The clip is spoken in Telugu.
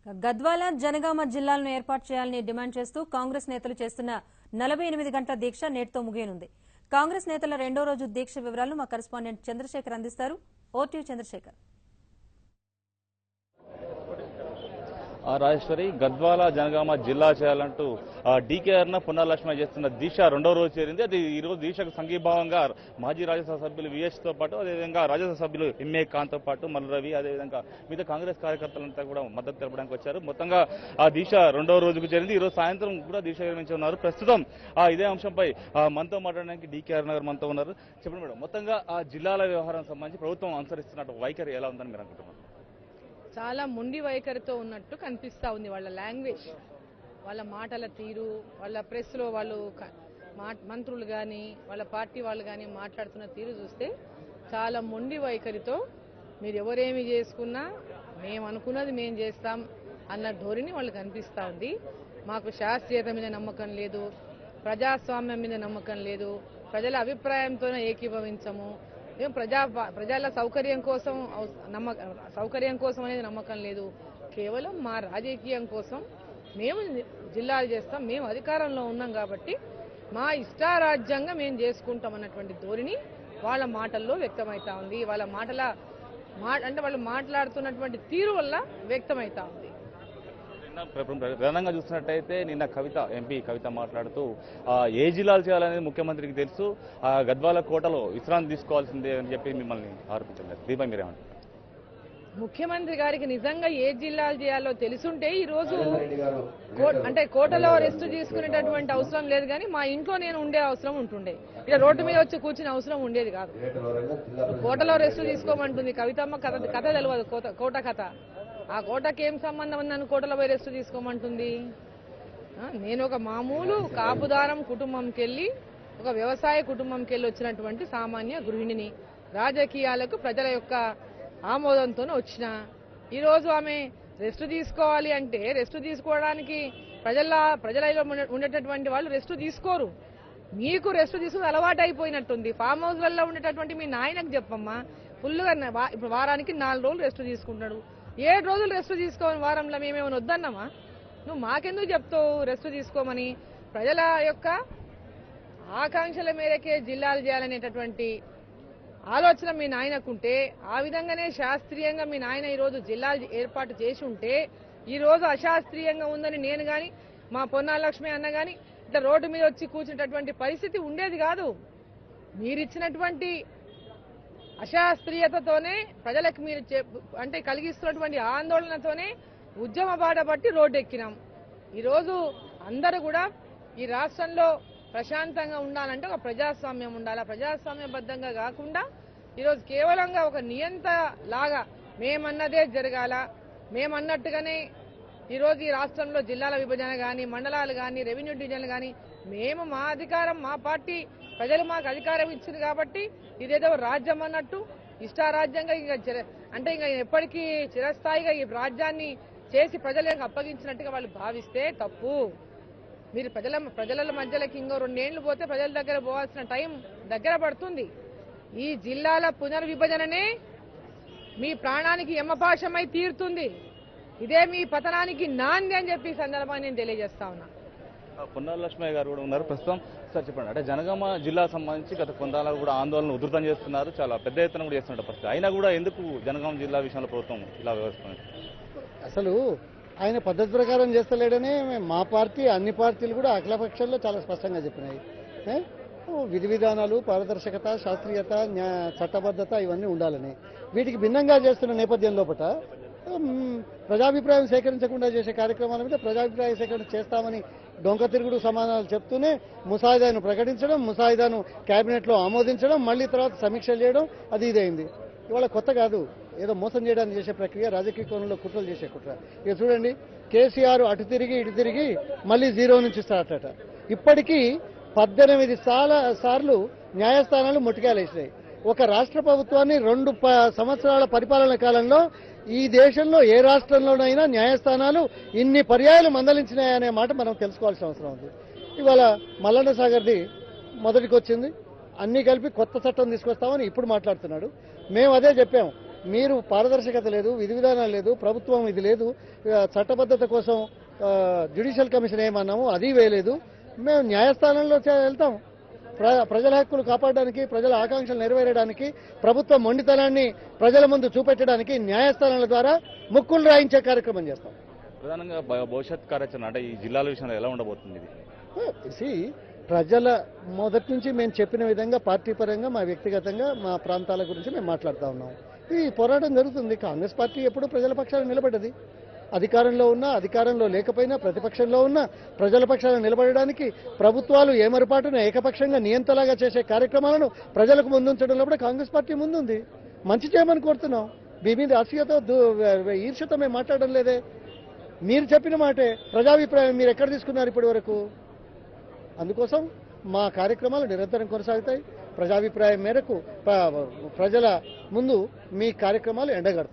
గద్వాల జనగామ జిల్లాలను ఏర్పాటు చేయాలని డిమాండ్ చేస్తూ కాంగ్రెస్ నేతలు చేస్తున్న 48 గంటల దీక్ష నేటితో ముగియనుంది. కాంగ్రెస్ నేతల రెండో రోజు దీక్ష వివరాలను మా కరెస్పాండెంట్ చంద్రశేఖర్ అందిస్తారు. ఓటీవీ చంద్రశేఖర్. రాజేశ్వరి, గద్వాల జనగామ జిల్లా చేయాలంటూ డీకేఆర్న పునర్లక్ష్మి చేస్తున్న దీక్ష రెండో రోజు చేరింది. అది ఈ రోజు దీక్షకు సంఘీభావంగా మాజీ రాజ్యసభ సభ్యులు విఎస్ తో పాటు అదేవిధంగా రాజ్యసభ సభ్యులు ఎంఏ ఖాన్ తో పాటు మల్లు రవి అదేవిధంగా మిగతా కాంగ్రెస్ కార్యకర్తలంతా కూడా మద్దతు తెలపడానికి వచ్చారు. మొత్తంగా ఆ దీక్ష రెండో రోజుకు చేరింది. ఈ రోజు సాయంత్రం కూడా దీక్ష విరమించి ఉన్నారు. ప్రస్తుతం ఇదే అంశంపై మనతో మాట్లాడడానికి డీకేఆర్ నగర్ మనతో ఉన్నారు. చెప్పండి మేడం, మొత్తంగా ఆ జిల్లాల వ్యవహారం సంబంధించి ప్రభుత్వం అనుసరిస్తున్న వైఖరి ఎలా ఉందని మీరు అనుకుంటున్నారు? చాలా మొండి వైఖరితో ఉన్నట్టు కనిపిస్తా ఉంది. వాళ్ళ లాంగ్వేజ్, వాళ్ళ మాటల తీరు, వాళ్ళ ప్రెస్లో వాళ్ళు మంత్రులు కానీ వాళ్ళ పార్టీ వాళ్ళు కానీ మాట్లాడుతున్న తీరు చూస్తే చాలా మొండి వైఖరితో మీరు ఎవరేమి చేసుకున్నా మేము అనుకున్నది మేము చేస్తాం అన్న ధోరణి వాళ్ళు కనిపిస్తూ ఉంది. మాకు శాస్త్రీయత మీద నమ్మకం లేదు, ప్రజాస్వామ్యం మీద నమ్మకం లేదు, ప్రజల అభిప్రాయంతోనే ఏకీభవించము, మేము ప్రజల సౌకర్యం కోసం అనేది నమ్మకం లేదు, కేవలం మా రాజకీయం కోసం మేము జిల్లాలు చేస్తాం, మేము అధికారంలో ఉన్నాం కాబట్టి మా ఇష్టారాజ్యంగా మేము చేసుకుంటాం అన్నటువంటి ధోరణి వాళ్ళ మాటల్లో వ్యక్తమవుతా ఉంది. వాళ్ళ అంటే వాళ్ళు మాట్లాడుతున్నటువంటి తీరు వల్ల వ్యక్తమవుతా ఉంది. ప్రధానంగా చూసినట్టయితే నిన్న ఎంపీ కవిత మాట్లాడుతూ ఏ జిల్లాలు చేయాలనేది ముఖ్యమంత్రికి తెలుసు, గద్వాల కోటలో విశ్రాంతి తీసుకోవాల్సిందే అని చెప్పి మిమ్మల్ని ఆరోపించారు. దీపై మీరేమంటారు? ముఖ్యమంత్రి గారికి నిజంగా ఏ జిల్లాలు చేయాలో తెలుసుంటే ఈ రోజు అంటే కోటలో రెస్ట్ తీసుకునేటటువంటి అవసరం లేదు, కానీ మా ఇంట్లో నేను ఉండే అవసరం ఉంటుండే, ఇలా రోడ్డు మీద వచ్చి కూర్చునే అవసరం ఉండేది కాదు. కోటలో రెస్ట్ తీసుకోమంటుంది కవితమ్మ. కథ తెలియదు, కోట కథ. ఆ కోటకి ఏం సంబంధం ఉందని కోటలో పోయి రెస్ట్ తీసుకోమంటుంది? నేను ఒక మామూలు కాపుదారం కుటుంబంకి వెళ్ళి, ఒక వ్యవసాయ కుటుంబంకి వెళ్ళి వచ్చినటువంటి సామాన్య గృహిణిని, రాజకీయాలకు ప్రజల యొక్క ఆమోదంతోనే వచ్చిన. ఈరోజు ఆమె రెస్ట్ తీసుకోవాలి అంటే రెస్ట్ తీసుకోవడానికి ప్రజలలో ఉండేటటువంటి వాళ్ళు రెస్ట్ తీసుకోరు. మీకు రెస్ట్ తీసుకుని అలవాటు అయిపోయినట్టుంది. ఫామ్ హౌస్లలో ఉండేటటువంటి మీ నాయనకు చెప్పమ్మా, ఫుల్గా ఇప్పుడు వారానికి 4 రోజులు రెస్ట్ తీసుకుంటాడు, 7 రోజులు రెస్ట్ తీసుకోమని వారంలో మేమేమైనా వద్దన్నామా? నువ్వు మాకెందుకు చెప్తావు రెస్ట్ తీసుకోమని? ప్రజల యొక్క ఆకాంక్షల మేరకే జిల్లాలు చేయాలనేటటువంటి ఆలోచన మీ నాయనకుంటే, ఆ విధంగానే శాస్త్రీయంగా మీ నాయన ఈరోజు జిల్లాలు ఏర్పాటు చేసి ఉంటే, ఈరోజు అశాస్త్రీయంగా ఉందని నేను కానీ మా పొన్నాలక్ష్మి అన్న కానీ ఇట్లా రోడ్డు మీద వచ్చి కూర్చునేటటువంటి పరిస్థితి ఉండేది కాదు. మీరిచ్చినటువంటి అశాస్త్రీయతతోనే ప్రజలకు మీరు అంటే కలిగిస్తున్నటువంటి ఆందోళనతోనే ఉద్యమ బాట పట్టి రోడ్డు ఎక్కినాం. ఈరోజు అందరూ కూడా ఈ రాష్ట్రంలో ప్రశాంతంగా ఉండాలంటే ఒక ప్రజాస్వామ్యం ఉండాలా, ప్రజాస్వామ్యబద్ధంగా కాకుండా ఈరోజు కేవలంగా ఒక నియంత లాగా మేమన్నదే జరగాల, మేమన్నట్టుగానే ఈరోజు ఈ రాష్ట్రంలో జిల్లాల విభజన కానీ, మండలాలు కానీ, రెవెన్యూ డివిజన్లు కానీ, మేము మా అధికారం, మా పార్టీ, ప్రజలు మాకు అధికారం ఇచ్చింది కాబట్టి ఇదేదో రాజ్యం అన్నట్టు ఇష్టారాజ్యంగా ఇంకా ఎప్పటికీ చిరస్థాయిగా ఈ రాజ్యాన్ని చేసి ప్రజలకు అప్పగించినట్టుగా వాళ్ళు భావిస్తే తప్పు. మీరు ప్రజల మధ్యలోకి ఇంకో 2 ఏళ్లు పోతే ప్రజల దగ్గర పోవాల్సిన టైం దగ్గర పడుతుంది. ఈ జిల్లాల పునర్విభజననే మీ ప్రాణానికి యమపాశమై తీరుతుంది. ఇదే మీ పతనానికి నాంది అని చెప్పి సందర్భాన్ని నేను తెలియజేస్తా ఉన్నా. పునర్లక్ష్మి గారు కూడా ఉన్నారు ప్రస్తుతం. సార్ చెప్పండి, అంటే జనగామ జిల్లా సంబంధించి గత కొందాలు కూడా ఆందోళన ఉధృతం చేస్తున్నారు, చాలా పెద్ద ఎత్తున కూడా చేస్తున్న పరిస్థితి. అయినా కూడా ఎందుకు జనగామ జిల్లా విషయంలో ప్రభుత్వం ఇలా వ్యవహరిస్తుంది? అసలు ఆయన పద్ధతి ప్రకారం చేస్తలేడనే మా పార్టీ, అన్ని పార్టీలు కూడా అఖిలపక్షంలో చాలా స్పష్టంగా చెప్పినాయి. విధి విధానాలు, పారదర్శకత, శాస్త్రీయత, చట్టబద్ధత ఇవన్నీ ఉండాలని. వీటికి భిన్నంగా చేస్తున్న నేపథ్యం లోపల ప్రజాభిప్రాయం సేకరించకుండా చేసే కార్యక్రమాల మీద ప్రజాభిప్రాయ సేకరణ చేస్తామని డొంక తిరుగుడు సమాధానాలు చెప్తూనే ముసాయిదాను ప్రకటించడం, ముసాయిదాను కేబినెట్లో ఆమోదించడం, మళ్లీ తర్వాత సమీక్షలు చేయడం, అది ఇదైంది. ఇవాళ కొత్త కాదు, ఏదో మోసం చేయడానికి చేసే ప్రక్రియ, రాజకీయ కోణంలో కుట్రలు చేసే కుట్ర. ఇక చూడండి, కేసీఆర్ అటు తిరిగి ఇటు తిరిగి మళ్లీ 0 నుంచి స్టార్ట్ అట. ఇప్పటికీ 18 సార్లు న్యాయస్థానాలు ముట్టికాయలేసినాయి. ఒక రాష్ట్ర ప్రభుత్వాన్ని 2 సంవత్సరాల పరిపాలన కాలంలో ఈ దేశంలో ఏ రాష్ట్రంలోనైనా న్యాయస్థానాలు ఇన్ని పర్యాయాలు మందలించినాయనే మాట మనం తెలుసుకోవాల్సిన అవసరం ఉంది. ఇవాళ మల్లన్న సాగర్ది మొదటికి వచ్చింది, అన్ని కలిపి కొత్త చట్టం తీసుకొస్తామని ఇప్పుడు మాట్లాడుతున్నాడు. మేము అదే చెప్పాము, మీరు పారదర్శకత లేదు, విధి విధానాలు లేదు, ప్రభుత్వం ఇది లేదు, చట్టబద్ధత కోసం జ్యుడిషియల్ కమిషన్ ఏమన్నాము అది వేయలేదు. మేము న్యాయస్థానంలో వెళ్తాం. ప్రజల హక్కులు కాపాడడానికి, ప్రజల ఆకాంక్షలు నెరవేరడానికి, ప్రభుత్వ మొండితనాన్ని ప్రజల ముందు చూపెట్టడానికి న్యాయస్థానాల ద్వారా ముక్కులు రాయించే కార్యక్రమం చేస్తాం. ప్రధానంగా భవిష్యత్ కార్యాచరణ అంటే ఈ జిల్లాల విషయంలో ఎలా ఉండబోతుంది ఇది? ప్రజల మొదటి నుంచి మేము చెప్పిన విధంగా పార్టీ పరంగా, మా వ్యక్తిగతంగా మా ప్రాంతాల గురించి మేము మాట్లాడుతూ ఉన్నాం. ఈ పోరాటం జరుగుతుంది. కాంగ్రెస్ పార్టీ ఎప్పుడూ ప్రజల పక్షాన నిలబడ్డది. అధికారంలో ఉన్నా, అధికారంలో లేకపోయినా, ప్రతిపక్షంలో ఉన్నా ప్రజల పక్షాన నిలబడడానికి, ప్రభుత్వాలు ఏమరపాటున ఏకపక్షంగా నియంతలాగా చేసే కార్యక్రమాలను ప్రజలకు ముందుంచడంలో కూడా కాంగ్రెస్ పార్టీ ముందుంది. మంచి చేయమని కోరుతున్నాం. మీ మీద అసూయతో ఈర్ష్యతో మేము మాట్లాడడం లేదే. మీరు చెప్పిన మాటే ప్రజాభిప్రాయం మీరు ఎక్కడ తీసుకున్నారు ఇప్పటి వరకు? అందుకోసం మా కార్యక్రమాలు నిరంతరం కొనసాగుతాయి. ప్రజాభిప్రాయం మేరకు ప్రజల ముందు మీ కార్యక్రమాలు ఎండగడతాయి.